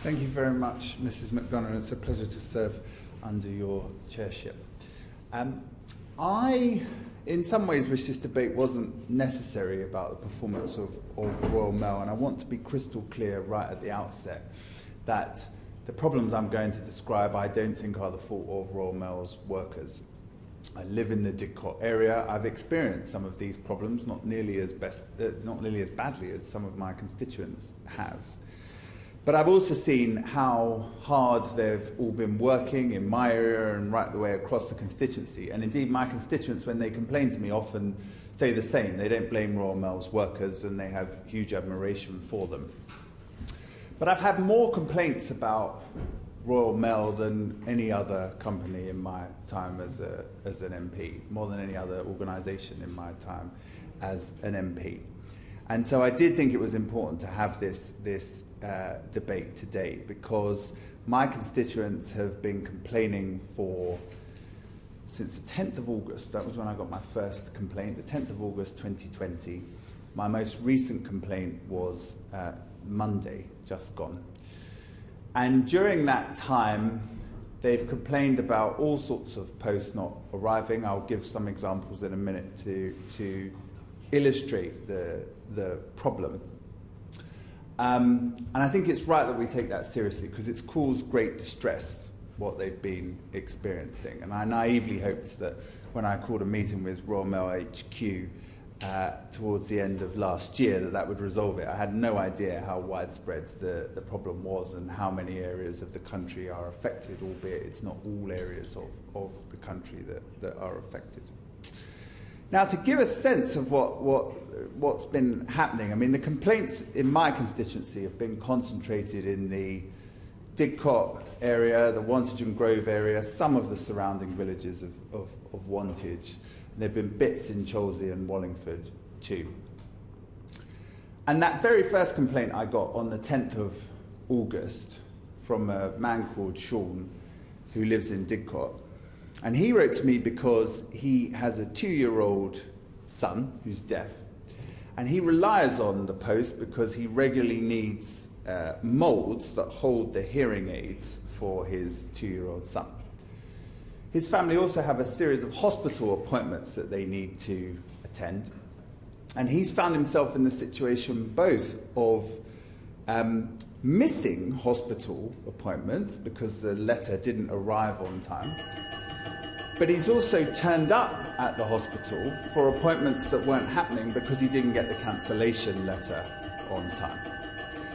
Thank you very much, Mrs. McDonough. It's a pleasure to serve under your chairship. In some ways, wish this debate wasn't necessary about the performance of Royal Mail, and I want to be crystal clear right at the outset that the problems I'm going to describe I don't think are the fault of Royal Mail's workers. I live in the Didcot area. I've experienced some of these problems, not nearly as badly as some of my constituents have. But I've also seen how hard they've all been working in my area and right the way across the constituency. And indeed, my constituents, when they complain to me, often say the same. They don't blame Royal Mail's workers, and they have huge admiration for them. But I've had more complaints about Royal Mail than any other company in my time as an MP, more than any other organisation in my time as an MP. And so I did think it was important to have this debate today, because my constituents have been complaining since the 10th of August. That was when I got my first complaint, the 10th of August 2020. My most recent complaint was Monday, just gone. And during that time, they've complained about all sorts of posts not arriving. I'll give some examples in a minute to illustrate the problem. And I think it's right that we take that seriously, because it's caused great distress, what they've been experiencing. And I naively hoped that when I called a meeting with Royal Mail HQ towards the end of last year, that would resolve it. I had no idea how widespread the problem was and how many areas of the country are affected, albeit it's not all areas of the country that are affected. Now, to give a sense of what's been happening, I mean, the complaints in my constituency have been concentrated in the Didcot area, the Wantage and Grove area, some of the surrounding villages of Wantage. And there have been bits in Cholsey and Wallingford too. And that very first complaint I got on the 10th of August from a man called Sean, who lives in Didcot. And he wrote to me because he has a 2-year-old son who's deaf. And he relies on the post because he regularly needs moulds that hold the hearing aids for his 2-year-old son. His family also have a series of hospital appointments that they need to attend. And he's found himself in the situation both of missing hospital appointments because the letter didn't arrive on time. But he's also turned up at the hospital for appointments that weren't happening because he didn't get the cancellation letter on time.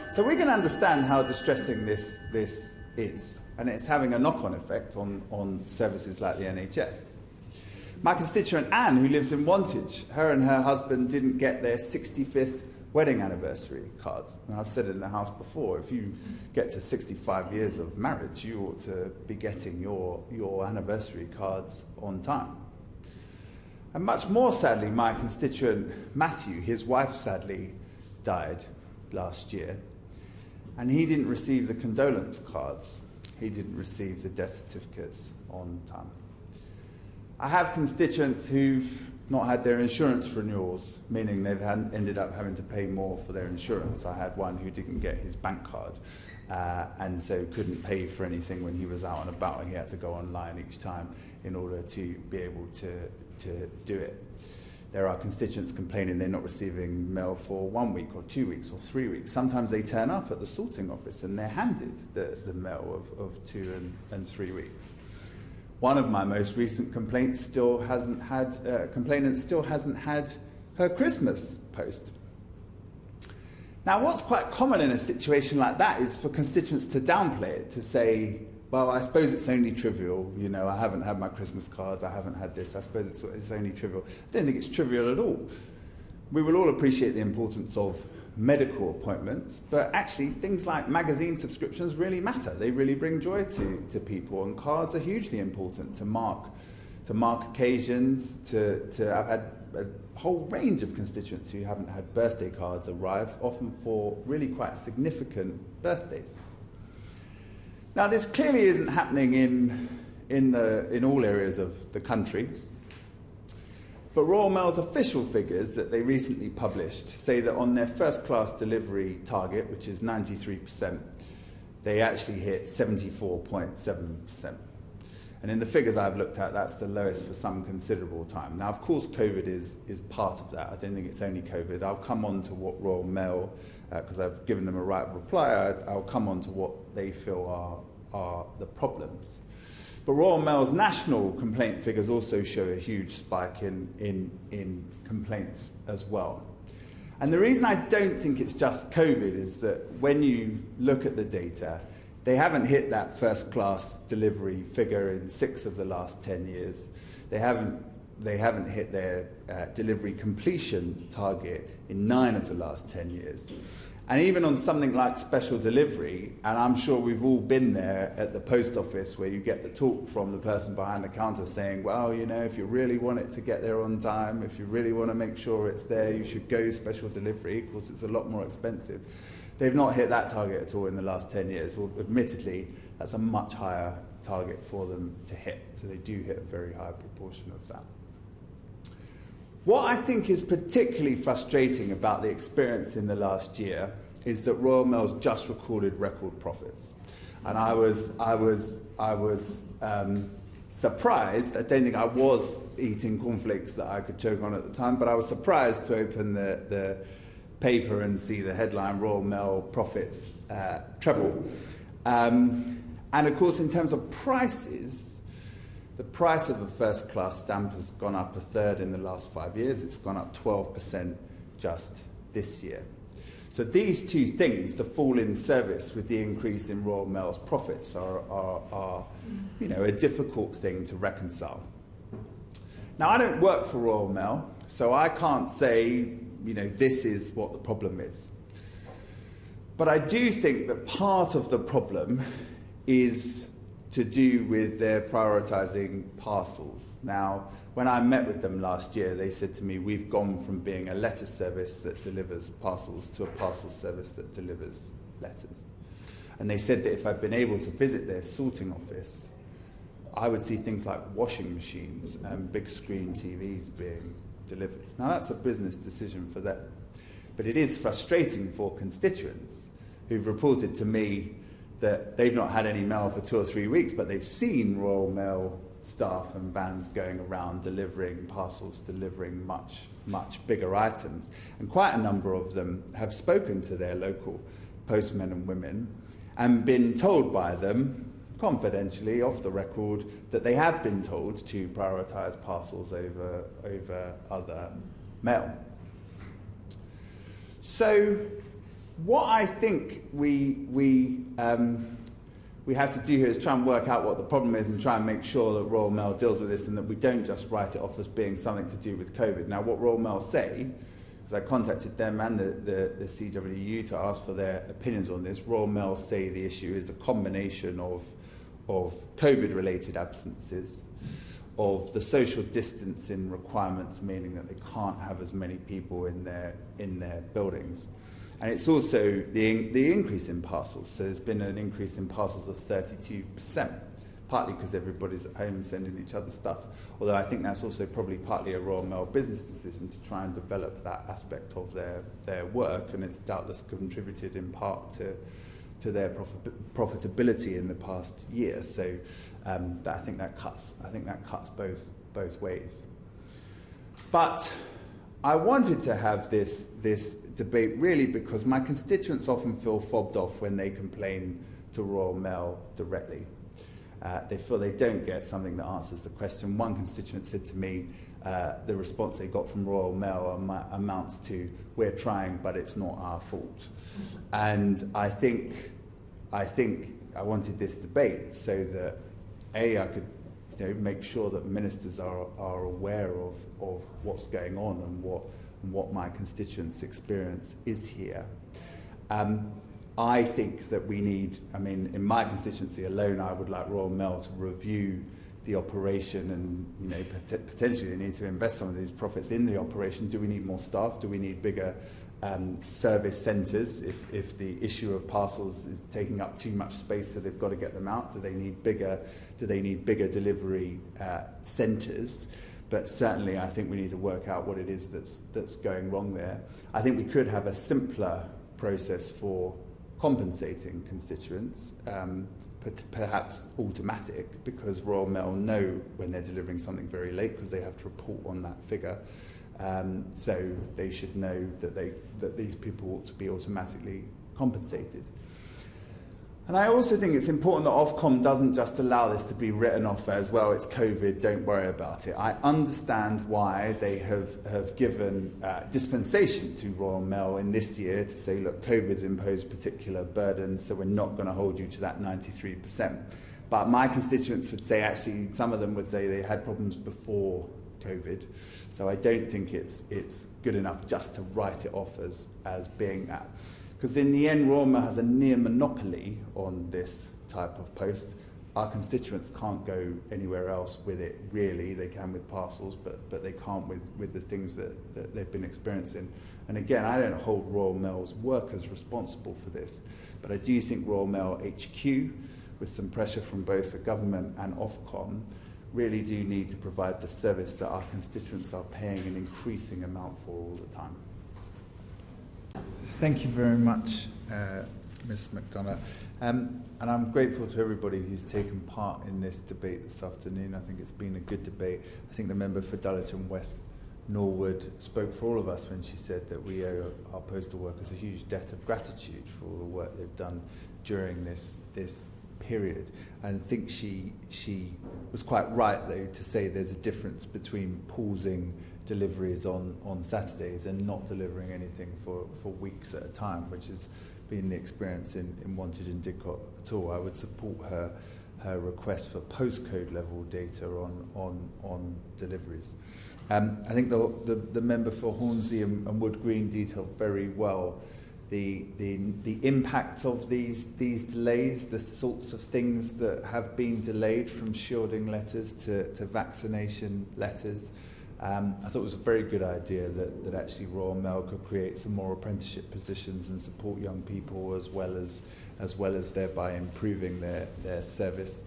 So we can understand how distressing this is, and it's having a knock-on effect on services like the NHS. My constituent Anne, who lives in Wantage, her and her husband didn't get their 65th wedding anniversary cards. And I've said it in the House before, if you get to 65 years of marriage, you ought to be getting your anniversary cards on time. And much more sadly, my constituent Matthew, his wife sadly died last year, and he didn't receive the condolence cards. He didn't receive the death certificates on time. I have constituents who've not had their insurance renewals, meaning they've ended up having to pay more for their insurance. I had one who didn't get his bank card and so couldn't pay for anything when he was out and about, and he had to go online each time in order to be able to do it. There are constituents complaining they're not receiving mail for 1 week or 2 weeks or 3 weeks. Sometimes they turn up at the sorting office and they're handed the mail of 2 and 3 weeks. One of my most recent complainants still hasn't had her Christmas post. Now, what's quite common in a situation like that is for constituents to downplay it, to say, well, I suppose it's only trivial, I haven't had my Christmas cards, I haven't had this, I suppose it's only trivial. I don't think it's trivial at all. We will all appreciate the importance of medical appointments, but actually things like magazine subscriptions really matter. They really bring joy to people, and cards are hugely important to mark occasions. I've had a whole range of constituents who haven't had birthday cards arrive, often for really quite significant birthdays. Now, this clearly isn't happening in all areas of the country. But Royal Mail's official figures that they recently published say that on their first-class delivery target, which is 93%, they actually hit 74.7%. And in the figures I've looked at, that's the lowest for some considerable time. Now, of course, COVID is part of that. I don't think it's only COVID. I'll come on to what Royal Mail, because I've given them a right reply, I'll come on to what they feel are the problems. But Royal Mail's national complaint figures also show a huge spike in complaints as well. And the reason I don't think it's just COVID is that when you look at the data, they haven't hit that first-class delivery figure in 6 of the last 10 years. They haven't hit their delivery completion target in 9 of the last 10 years. And even on something like special delivery, and I'm sure we've all been there at the post office where you get the talk from the person behind the counter saying, well, you know, if you really want it to get there on time, if you really want to make sure it's there, you should go special delivery. Of course, it's a lot more expensive. They've not hit that target at all in the last 10 years. Well, admittedly, that's a much higher target for them to hit. So they do hit a very high proportion of that. What I think is particularly frustrating about the experience in the last year is that Royal Mail's just recorded record profits. And I was surprised. I don't think I was eating cornflakes that I could choke on at the time, but I was surprised to open the paper and see the headline Royal Mail profits treble. And of course, in terms of prices, the price of a first-class stamp has gone up a third in the last 5 years. It's gone up 12% just this year. So these two things, the fall in service with the increase in Royal Mail's profits, are you know, a difficult thing to reconcile. Now, I don't work for Royal Mail, so I can't say, you know, this is what the problem is. But I do think that part of the problem is to do with their prioritising parcels. Now, when I met with them last year, they said to me, we've gone from being a letter service that delivers parcels to a parcel service that delivers letters. And they said that if I'd been able to visit their sorting office, I would see things like washing machines and big screen TVs being delivered. Now, that's a business decision for them. But it is frustrating for constituents who've reported to me that they've not had any mail for 2 or 3 weeks, but they've seen Royal Mail staff and vans going around delivering parcels, delivering much, much bigger items. And quite a number of them have spoken to their local postmen and women and been told by them, confidentially, off the record, that they have been told to prioritise parcels over other mail. So what I think we have to do here is try and work out what the problem is and try and make sure that Royal Mail deals with this and that we don't just write it off as being something to do with COVID. Now, what Royal Mail say, because I contacted them and the CWU to ask for their opinions on this, Royal Mail say the issue is a combination of COVID-related absences, of the social distancing requirements, meaning that they can't have as many people in their buildings. And it's also the increase in parcels. So there's been an increase in parcels of 32%, partly because everybody's at home sending each other stuff. Although I think that's also probably partly a Royal Mail business decision to try and develop that aspect of their work, and it's doubtless contributed in part to their profitability in the past year. So I think that cuts both ways. But I wanted to have this debate really because my constituents often feel fobbed off when they complain to Royal Mail directly. They feel they don't get something that answers the question. One constituent said to me, the response they got from Royal Mail amounts to, we're trying, but it's not our fault. And I think I wanted this debate so that, I could make sure that ministers are aware of what's going on and what my constituents' experience is here. I think that we need, in my constituency alone, I would like Royal Mail to review the operation and, potentially they need to invest some of these profits in the operation. Do we need more staff? Do we need bigger service centres if the issue of parcels is taking up too much space so they've got to get them out? Do they need bigger delivery centres? But certainly I think we need to work out what it is that's going wrong there. I think we could have a simpler process for compensating constituents, perhaps automatic, because Royal Mail know when they're delivering something very late because they have to report on that figure. So they should know that these people ought to be automatically compensated. And I also think it's important that Ofcom doesn't just allow this to be written off as, well, it's COVID, don't worry about it. I understand why they have given dispensation to Royal Mail in this year to say, look, COVID's imposed particular burdens, so we're not going to hold you to that 93%. But my constituents would say, actually, some of them would say they had problems before COVID. So I don't think it's good enough just to write it off as being that. Because in the end, Royal Mail has a near monopoly on this type of post. Our constituents can't go anywhere else with it, really. They can with parcels, but they can't with the things that they've been experiencing. And again, I don't hold Royal Mail's workers responsible for this, but I do think Royal Mail HQ, with some pressure from both the government and Ofcom, really do need to provide the service that our constituents are paying an increasing amount for all the time. Thank you very much, Ms McDonough. And I'm grateful to everybody who's taken part in this debate this afternoon. I think it's been a good debate. I think the member for Dulwich and West Norwood spoke for all of us when she said that we owe our postal workers a huge debt of gratitude for all the work they've done during this period. And I think she was quite right, though, to say there's a difference between pausing deliveries on Saturdays and not delivering anything for weeks at a time, which has been the experience in Wantage and Didcot at all. I would support her request for postcode level data on deliveries. I think the member for Hornsey and Wood Green detailed very well the impacts of these delays, the sorts of things that have been delayed, from shielding letters to vaccination letters. I thought it was a very good idea that actually Royal Mail could create some more apprenticeship positions and support young people as well as thereby improving their service.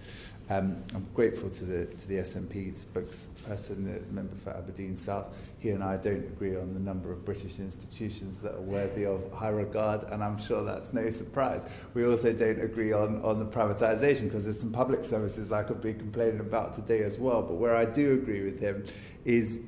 I'm grateful to the SNP spokesperson, the member for Aberdeen South. He and I don't agree on the number of British institutions that are worthy of high regard, and I'm sure that's no surprise. We also don't agree on the privatisation, because there's some public services I could be complaining about today as well. But where I do agree with him is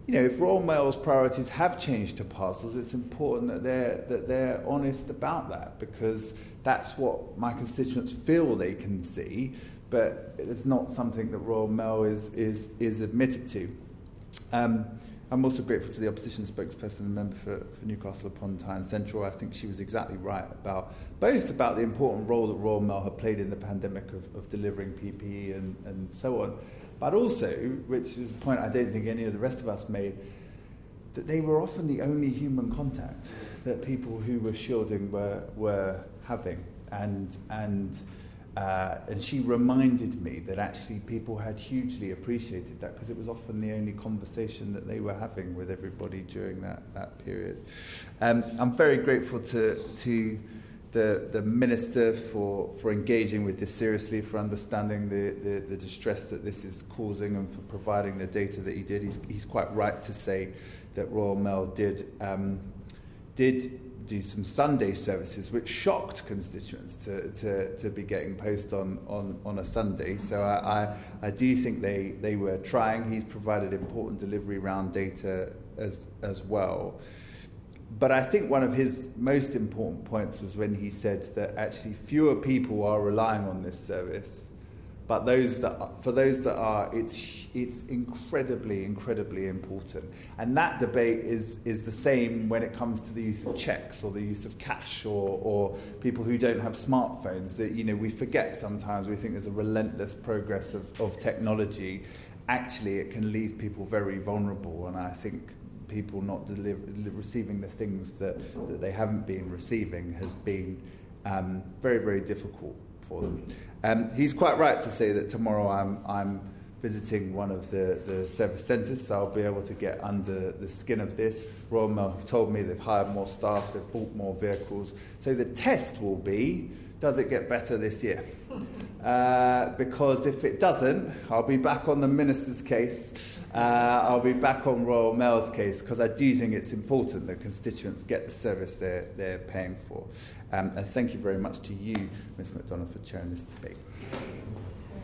if Royal Mail's priorities have changed to parcels, it's important that they're honest about that, because that's what my constituents feel they can see, but it's not something that Royal Mail is admitted to. I'm also grateful to the opposition spokesperson, the member for Newcastle upon Tyne Central. I think she was exactly right about the important role that Royal Mail had played in the pandemic of delivering PPE and so on, but also, which is a point I don't think any of the rest of us made, that they were often the only human contact that people who were shielding were having. And she reminded me that actually people had hugely appreciated that, because it was often the only conversation that they were having with everybody during that period. I'm very grateful to the Minister for engaging with this seriously, for understanding the distress that this is causing, and for providing the data that he did. He's quite right to say that Royal Mail did do some Sunday services, which shocked constituents to be getting post on a Sunday. So I do think they were trying. He's provided important delivery round data as well. But I think one of his most important points was when he said that actually fewer people are relying on this service, but for those that are, it's incredibly important. And that debate is the same when it comes to the use of cheques or the use of cash or people who don't have smartphones. That we forget sometimes. We think there's a relentless progress of technology. Actually, it can leave people very vulnerable, and I think people not receiving the things that they haven't been receiving has been very, very difficult for them. He's quite right to say that tomorrow I'm visiting one of the service centres, so I'll be able to get under the skin of this. Royal Mail have told me they've hired more staff, they've bought more vehicles. So the test will be, does it get better this year? because if it doesn't, I'll be back on the minister's case. I'll be back on Royal Mail's case, because I do think it's important that constituents get the service they're paying for. And thank you very much to you, Ms MacDonald, for chairing this debate.